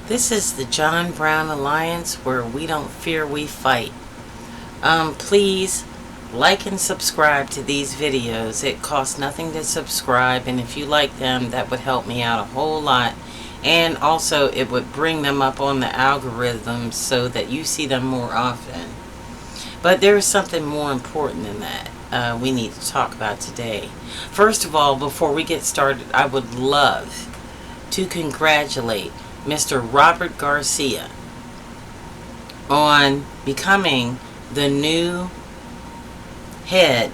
This is the John Brown Alliance, where we don't fear, we fight. Please like and subscribe to these videos. It costs nothing to subscribe, and if you like them, that would help me out a whole lot. And also, it would bring them up on the algorithms so that you see them more often. But there is something more important than that we need to talk about today. First of all, before we get started, I would love to congratulate Mr. Robert Garcia on becoming the new head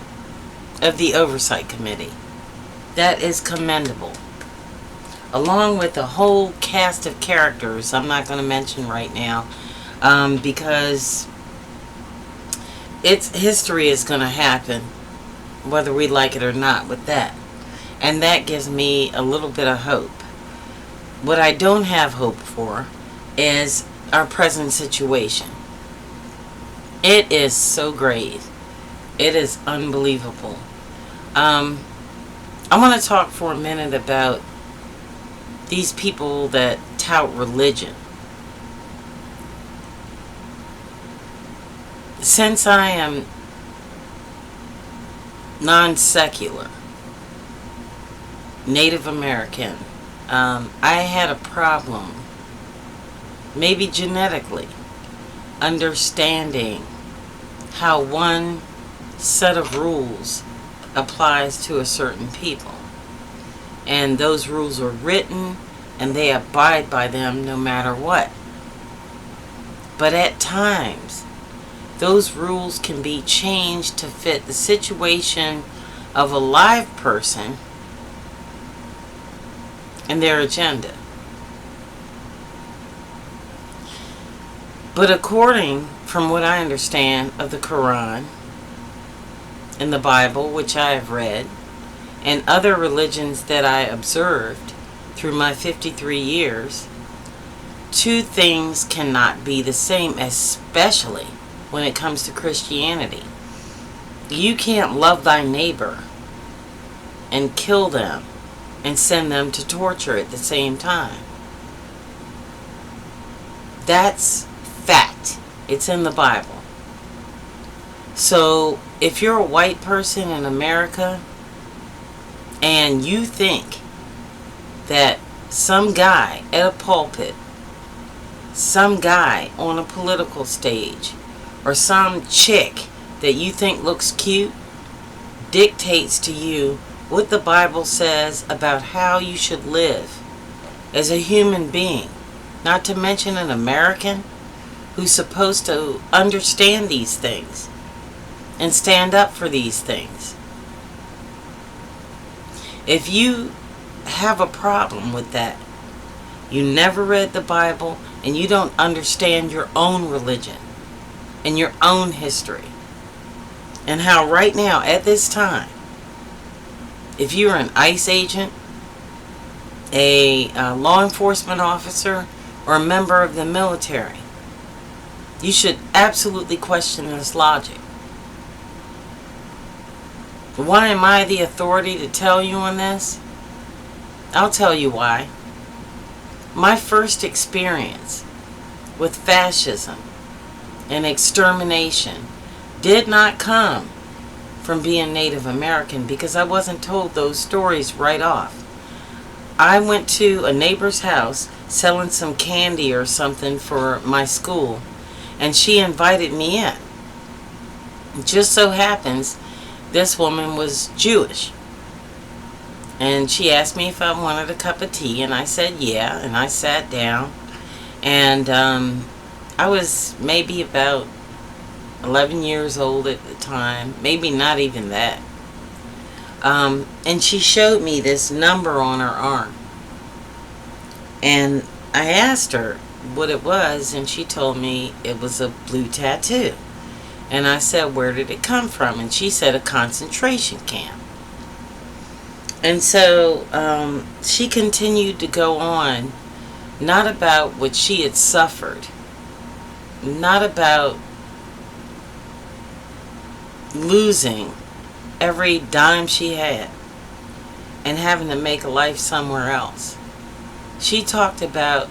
of the Oversight Committee. That is commendable. Along with a whole cast of characters I'm not going to mention right now, because history is going to happen whether we like it or not with that. And that gives me a little bit of hope. What I don't have hope for is our present situation. It is so grave. It is unbelievable. I want to talk for a minute about these people that tout religion. Since I am non-secular, Native American, I had a problem, maybe genetically, understanding how one set of rules applies to a certain people. And those rules are written and they abide by them no matter what. But at times, those rules can be changed to fit the situation of a live person and their agenda. But according, from what I understand of the Quran and the Bible, which I have read, and other religions that I observed through my 53 years, two things cannot be the same, especially when it comes to Christianity. You can't love thy neighbor and kill them and send them to torture at the same time. That's fact. It's in the Bible. So if you're a white person in America and you think that some guy at a pulpit, some guy on a political stage, or some chick that you think looks cute dictates to you what the Bible says about how you should live as a human being, not to mention an American who's supposed to understand these things and stand up for these things. If you have a problem with that, you never read the Bible and you don't understand your own religion and your own history, and how right now at this time, if you're an ICE agent, a law enforcement officer, or a member of the military, you should absolutely question this logic. Why am I the authority to tell you on this? I'll tell you why. My first experience with fascism and extermination did not come from being Native American, because I wasn't told those stories right off. I went to a neighbor's house selling some candy or something for my school, and she invited me in. It just so happens this woman was Jewish, and she asked me if I wanted a cup of tea, and I said yeah, and I sat down, and I was maybe about 11 years old at the time, maybe not even that. And she showed me this number on her arm. And I asked her what it was, and she told me it was a blue tattoo. And I said, where did it come from? And she said, a concentration camp. And so she continued to go on, not about what she had suffered, not about losing every dime she had and having to make a life somewhere else. She talked about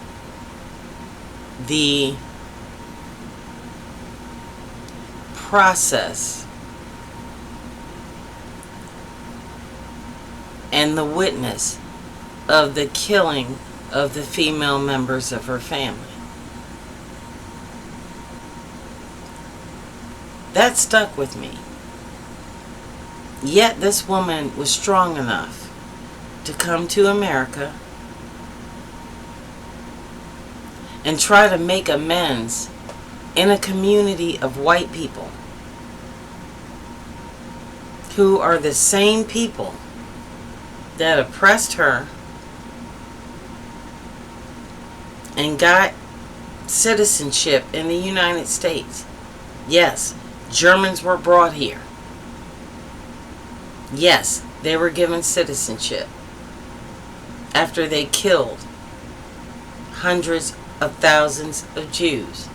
the process and the witness of the killing of the female members of her family. That stuck with me. Yet this woman was strong enough to come to America and try to make amends in a community of white people who are the same people that oppressed her and got citizenship in the United States. Yes, Germans were brought here. Yes, they were given citizenship after they killed hundreds of thousands of Jews.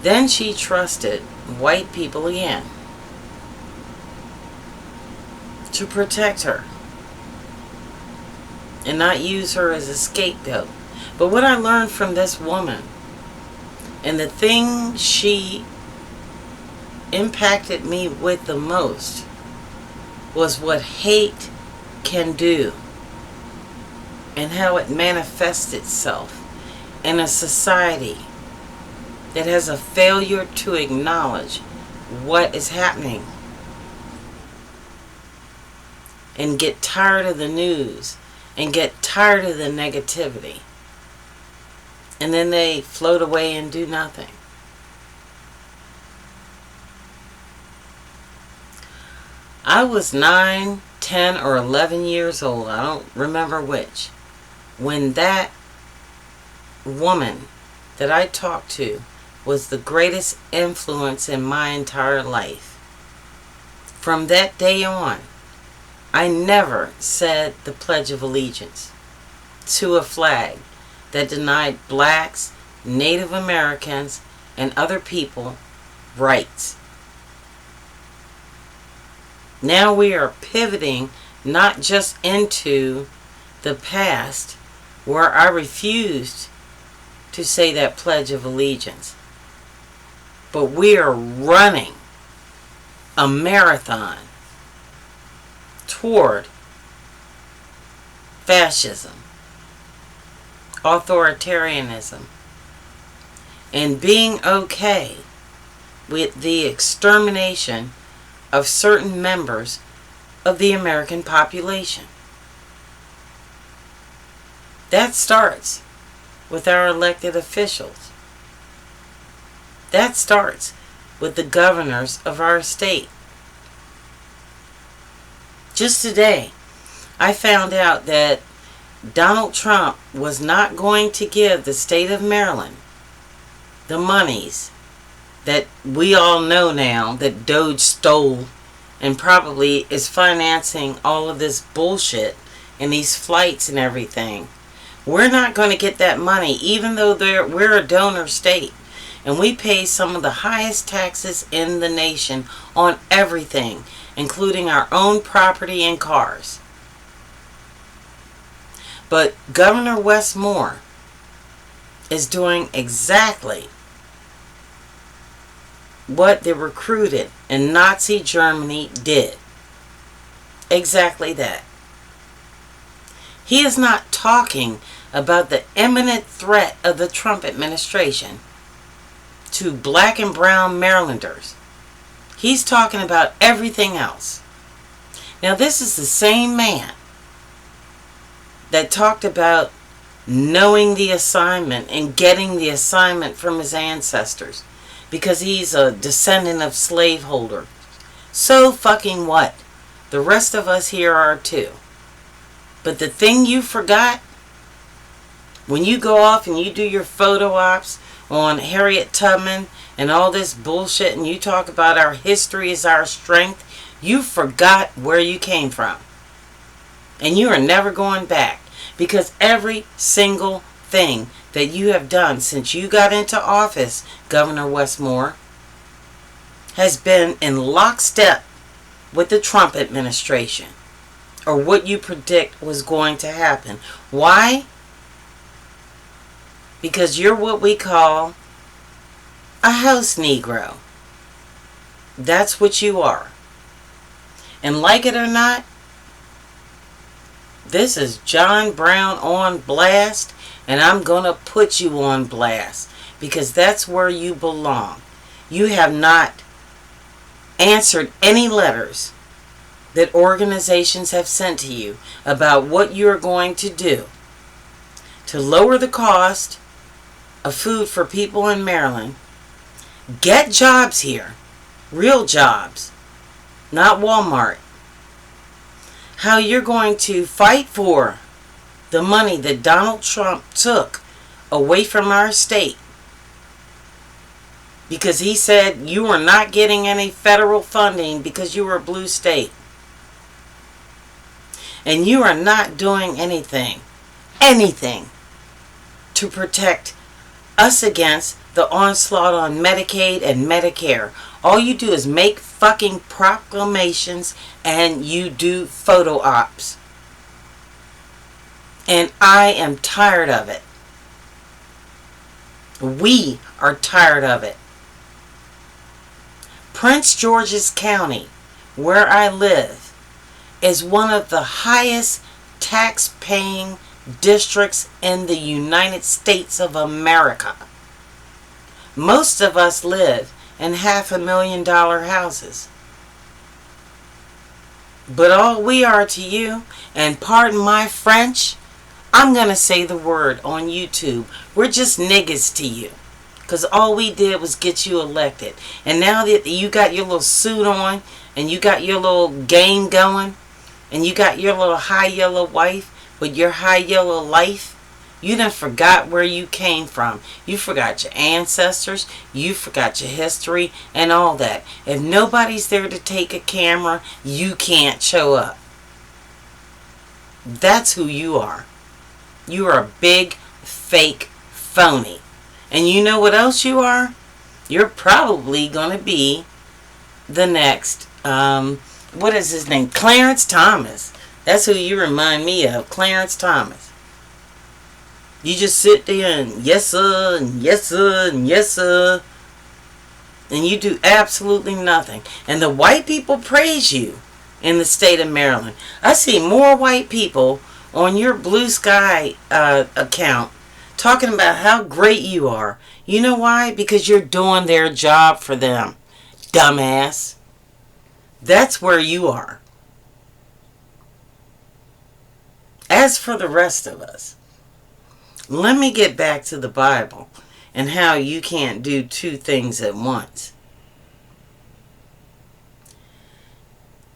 Then she trusted white people again to protect her and not use her as a scapegoat. But what I learned from this woman, and the thing she impacted me with the most, was what hate can do and how it manifests itself in a society that has a failure to acknowledge what is happening and get tired of the news and get tired of the negativity, and then they float away and do nothing. I was 9, 10, or 11 years old, I don't remember which, when that woman that I talked to was the greatest influence in my entire life. From that day on, I never said the Pledge of Allegiance to a flag that denied blacks, Native Americans, and other people rights. Now we are pivoting not just into the past, where I refused to say that Pledge of Allegiance, but we are running a marathon toward fascism, authoritarianism, and being okay with the extermination of certain members of the American population. That starts with our elected officials. That starts with the governors of our state. Just today, I found out that Donald Trump was not going to give the state of Maryland the monies that we all know now that Doge stole and probably is financing all of this bullshit and these flights and everything. We're not going to get that money, even though we're a donor state. And we pay some of the highest taxes in the nation on everything, including our own property and cars. But Governor Wes Moore is doing exactly what the recruited in Nazi Germany did. Exactly that. He is not talking about the imminent threat of the Trump administration to black and brown Marylanders. He's talking about everything else. Now, this is the same man that talked about knowing the assignment and getting the assignment from his ancestors because he's a descendant of slaveholder. So fucking what? The rest of us here are too. But the thing you forgot, when you go off and you do your photo ops on Harriet Tubman and all this bullshit and you talk about our history is our strength, you forgot where you came from. And you are never going back, because every single thing that you have done since you got into office, Governor Wes Moore, has been in lockstep with the Trump administration, or what you predict was going to happen. Why? because you're what we call a house Negro. That's what you are. And like it or not, this is John Brown on blast, and I'm going to put you on blast because that's where you belong. You have not answered any letters that organizations have sent to you about what you're going to do to lower the cost of food for people in Maryland. Get jobs here. Real jobs. Not Walmart. How you're going to fight for the money that Donald Trump took away from our state because he said you were not getting any federal funding because you were a blue state. And you are not doing anything to protect us against the onslaught on Medicaid and Medicare. All you do is make fucking proclamations and you do photo ops. And I am tired of it. We are tired of it. Prince George's County, where I live, is one of the highest tax-paying districts in the United States of America. Most of us live in $500,000 houses. But all we are to you, and pardon my French, I'm going to say the word on YouTube. We're just niggas to you. Because all we did was get you elected. And now that you got your little suit on, and you got your little game going, and you got your little high yellow wife with your high yellow life, you done forgot where you came from. You forgot your ancestors. You forgot your history and all that. If nobody's there to take a camera, you can't show up. That's who you are. You are a big, fake, phony. And you know what else you are? You're probably going to be the next, what is his name? Clarence Thomas. That's who you remind me of, Clarence Thomas. You just sit there and yes sir, and yes sir, and yes sir. And you do absolutely nothing. And the white people praise you in the state of Maryland. I see more white people on your Blue Sky account talking about how great you are. You know why? Because you're doing their job for them. Dumbass. That's where you are. As for the rest of us, let me get back to the Bible and how you can't do two things at once.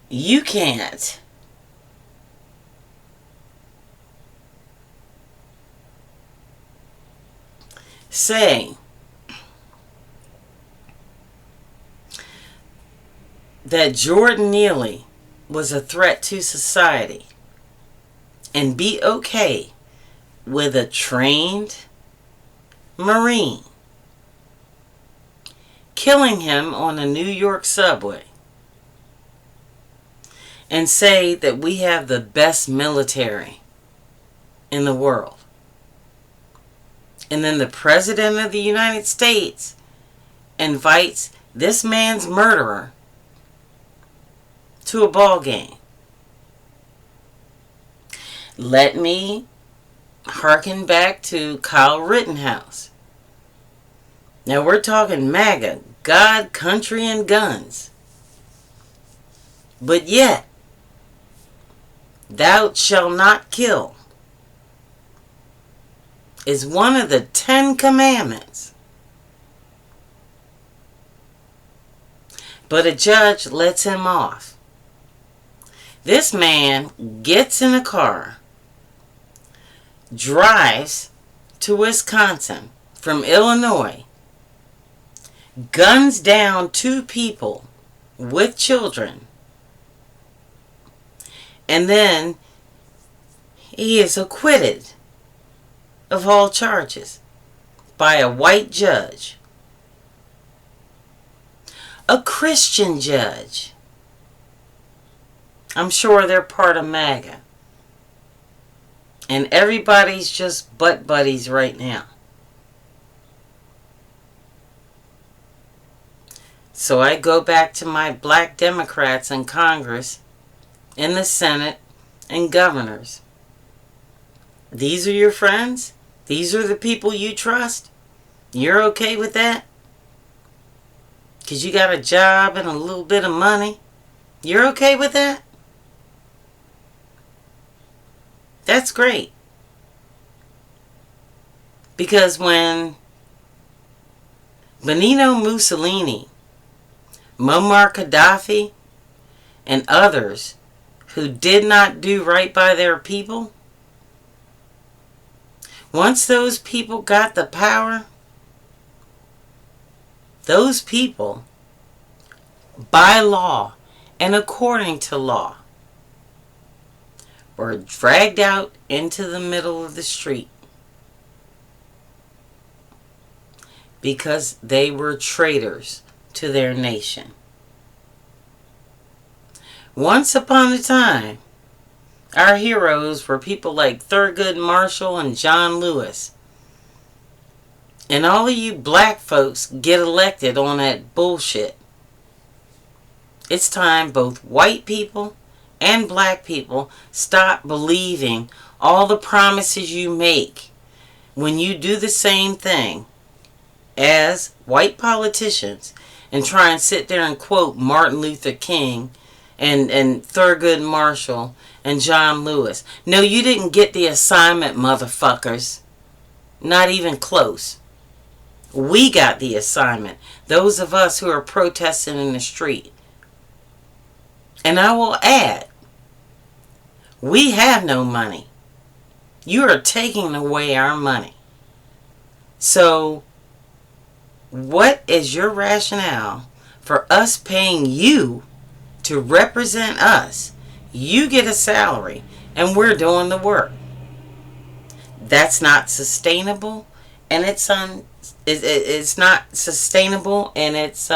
You can't say that Jordan Neely was a threat to society and be okay with a trained Marine killing him on a New York subway and say that we have the best military in the world. And then the President of the United States invites this man's murderer to a ball game. Let me harken back to Kyle Rittenhouse. Now we're talking MAGA, God, country, and guns. But yet, thou shalt not kill is one of the 10 commandments. But a judge lets him off. This man gets in a car, drives to Wisconsin from Illinois, guns down 2 people with children, and then he is acquitted of all charges by a white judge, a Christian judge. I'm sure they're part of MAGA. And everybody's just butt buddies right now. So I go back to my black Democrats in Congress, in the Senate, and governors. These are your friends? These are the people you trust? You're okay with that? Because you got a job and a little bit of money? You're okay with that? That's great. Because when Benito Mussolini, Muammar Gaddafi, and others who did not do right by their people, once those people got the power, those people, by law and according to law, were dragged out into the middle of the street because they were traitors to their nation. Once upon a time, our heroes were people like Thurgood Marshall and John Lewis. And all of you black folks get elected on that bullshit. It's time both white people and black people stop believing all the promises you make when you do the same thing as white politicians and try and sit there and quote Martin Luther King and Thurgood Marshall and John Lewis. No, you didn't get the assignment, motherfuckers. Not even close. We got the assignment. Those of us who are protesting in the street. And I will add, we have no money. You are taking away our money. So, what is your rationale for us paying you to represent us? You get a salary and we're doing the work. That's not sustainable, and it's not sustainable, and it's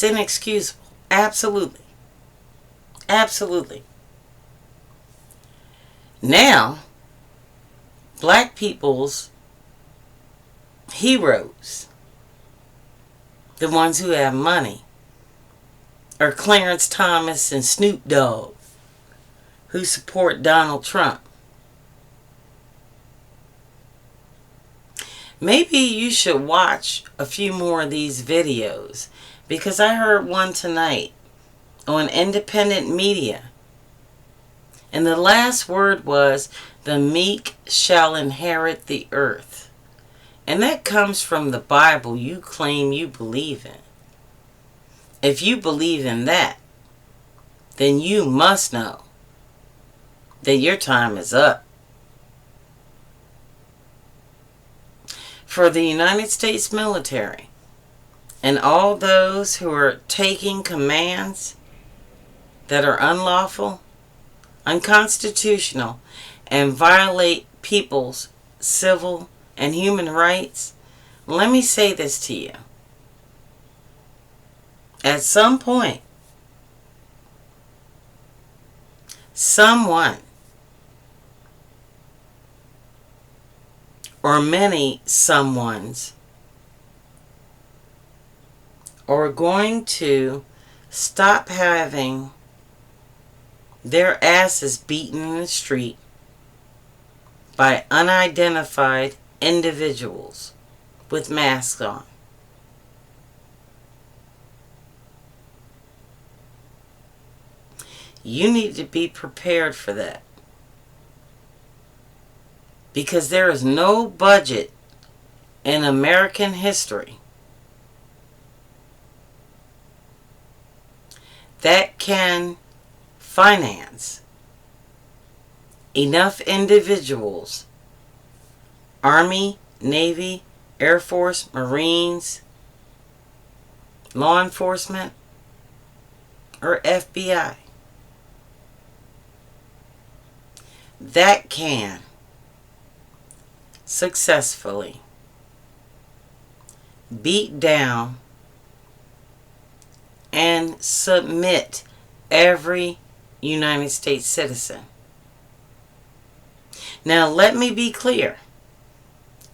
inexcusable. Absolutely. Absolutely. Now, black people's heroes, the ones who have money, are Clarence Thomas and Snoop Dogg, who support Donald Trump. Maybe you should watch a few more of these videos, because I heard one tonight on independent media, and the last word was, "The meek shall inherit the earth." And that comes from the Bible you claim you believe in. If you believe in that, then you must know that your time is up. For the United States military and all those who are taking commands that are unlawful, unconstitutional, and violate people's civil and human rights, let me say this to you. At some point, someone or many someones are going to stop having their asses beaten in the street by unidentified individuals with masks on. You need to be prepared for that. Because there is no budget in American history that can finance enough individuals, Army, Navy, Air Force, Marines, law enforcement, or FBI, that can successfully beat down and submit every United States citizen. Now let me be clear,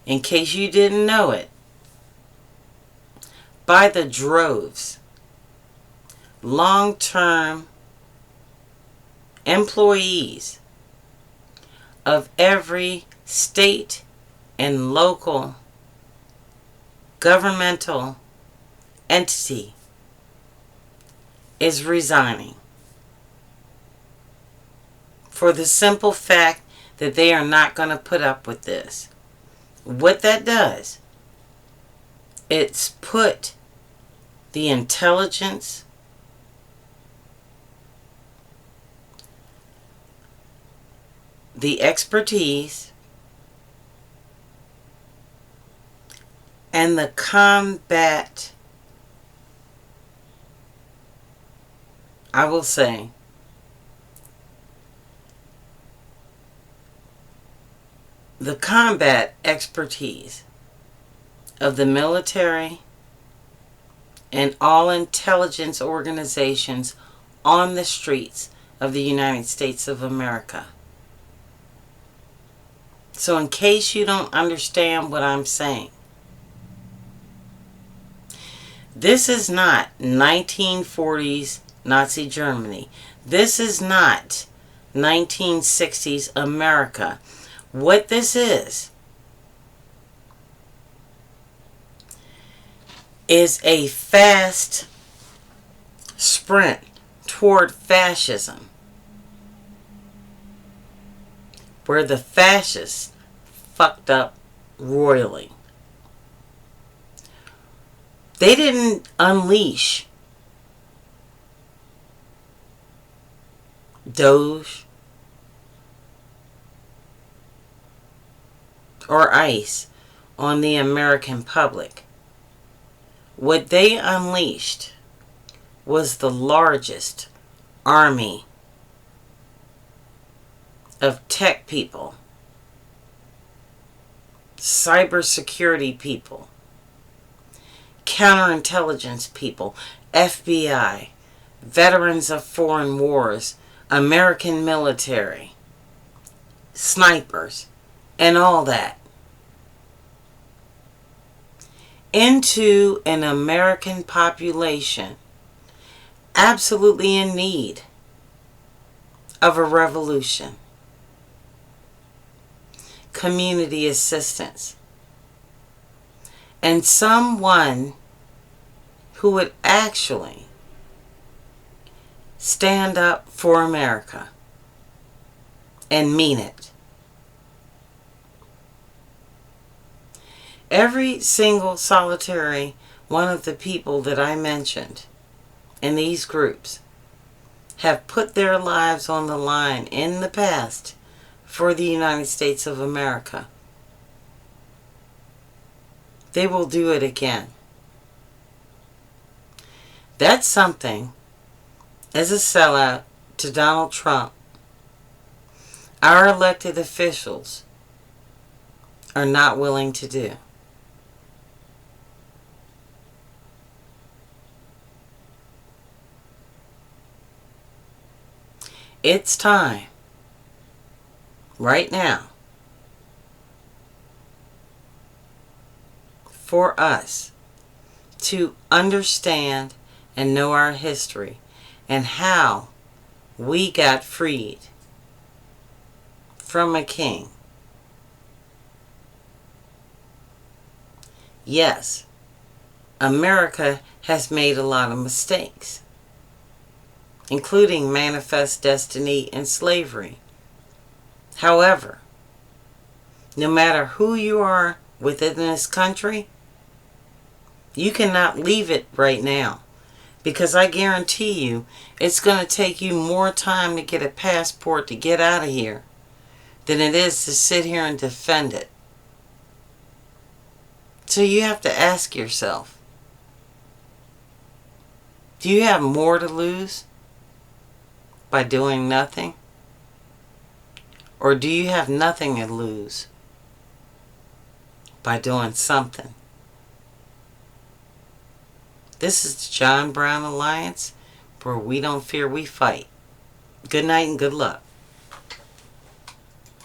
in case you didn't know it, by the droves, long-term employees of every state and local governmental entity is resigning for the simple fact that they are not going to put up with this. What that does, it's put the intelligence, the expertise, and the combat, I will say, the combat expertise of the military and all intelligence organizations on the streets of the United States of America. So in case you don't understand what I'm saying, this is not 1940s Nazi Germany. This is not 1960s America. What this is a fast sprint toward fascism, where the fascists fucked up royally. They didn't unleash Doge or ICE on the American public. What they unleashed was the largest army of tech people, cybersecurity people, counterintelligence people, FBI, veterans of foreign wars, American military, snipers, and all that, into an American population absolutely in need of a revolution, community assistance, and someone who would actually stand up for America and mean it. Every single solitary one of the people that I mentioned in these groups have put their lives on the line in the past for the United States of America. They will do it again. That's something, as a sellout to Donald Trump, our elected officials are not willing to do. It's time, right now, for us to understand and know our history and how we got freed from a king. Yes, America has made a lot of mistakes, including manifest destiny and slavery. However, no matter who you are within this country, you cannot leave it right now, because I guarantee you it's going to take you more time to get a passport to get out of here than it is to sit here and defend it. So you have to ask yourself, do you have more to lose by doing nothing? Or do you have nothing to lose by doing something? This is the John Brown Alliance, where we don't fear, we fight. Good night and good luck.